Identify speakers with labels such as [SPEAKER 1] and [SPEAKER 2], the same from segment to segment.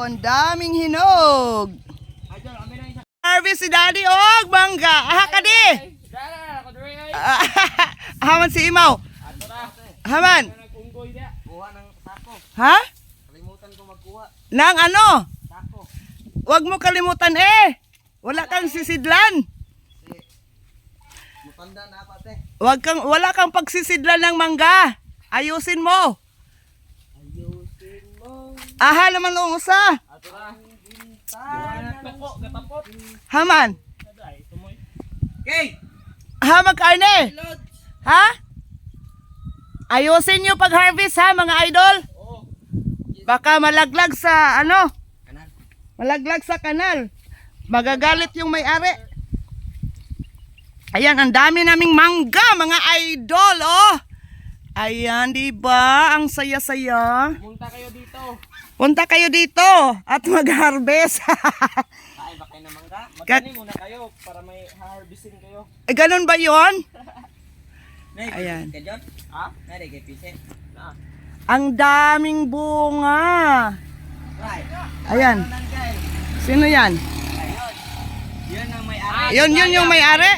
[SPEAKER 1] ang daming hinog. Harvest si Daddy og mangga. Aha ka di. Haman si Imaw. Haman. Ha?
[SPEAKER 2] Kalimutan ko magkuha.
[SPEAKER 1] Nang ano?
[SPEAKER 2] Sako.
[SPEAKER 1] Huwag mo kalimutan eh. Wala kang sisidlan.
[SPEAKER 2] Mutanda na pa te.
[SPEAKER 1] Wala kang pagsisidlan ng mangga. Ayusin mo.
[SPEAKER 2] Ayusin mo.
[SPEAKER 1] Aha naman ang usa.
[SPEAKER 2] Ato na. Toko, gatapot.
[SPEAKER 1] Haman.
[SPEAKER 2] Okay.
[SPEAKER 1] Ha, magkarne. Ha? Ayusin nyo pag-harvest ha, mga idol.
[SPEAKER 2] Oo.
[SPEAKER 1] Baka malaglag sa ano?
[SPEAKER 2] Kanan.
[SPEAKER 1] Malaglag sa kanal. Magagalit yung may-ari. Ayan, ang dami naming mangga, mga idol, oh. Ayan, di ba? Ang saya-saya.
[SPEAKER 2] Punta kayo dito.
[SPEAKER 1] Punta kayo dito at mag-harvest.
[SPEAKER 2] Kain ba kayo ng mangga? Magkani muna kayo para may harvesting kayo.
[SPEAKER 1] Ganun ba yon?
[SPEAKER 2] Nay,
[SPEAKER 1] Ayan.
[SPEAKER 2] ka dyan? Ha? Nay, kay pise. Na.
[SPEAKER 1] Ang daming bunga.
[SPEAKER 2] Right.
[SPEAKER 1] Ayan. Sino yan?
[SPEAKER 2] Yun ang may-ari.
[SPEAKER 1] Yun yung may-ari.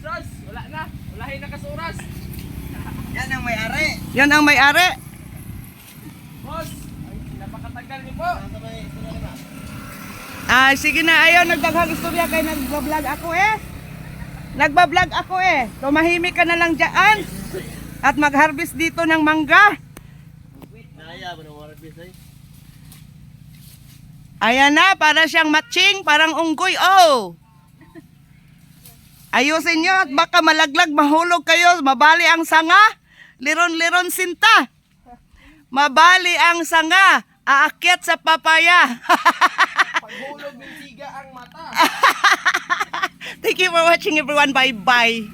[SPEAKER 2] Sus, wala na. Walahin na kasuras. Yan ang may-ari.
[SPEAKER 1] Yan ang may-ari.
[SPEAKER 2] Boss, ay, napakatagal niyo po.
[SPEAKER 1] Ah, sige na, ayaw nagdaghang istorya kay nagbablog ako eh. Nagbablog ako eh. Tumahimik ka na lang dyan. At mag-harvest dito ng mangga.
[SPEAKER 2] Naya, harvest ay.
[SPEAKER 1] Ayan na, para siyang matching, parang unggoy. Oh! Ayusin nyo at baka malaglag, mahulog kayo. Mabali ang sanga. Liron-liron sinta. Mabali ang sanga. Aakyat sa papaya.
[SPEAKER 2] Paghulog ng siga ang mata.
[SPEAKER 1] Thank you for watching everyone. Bye-bye.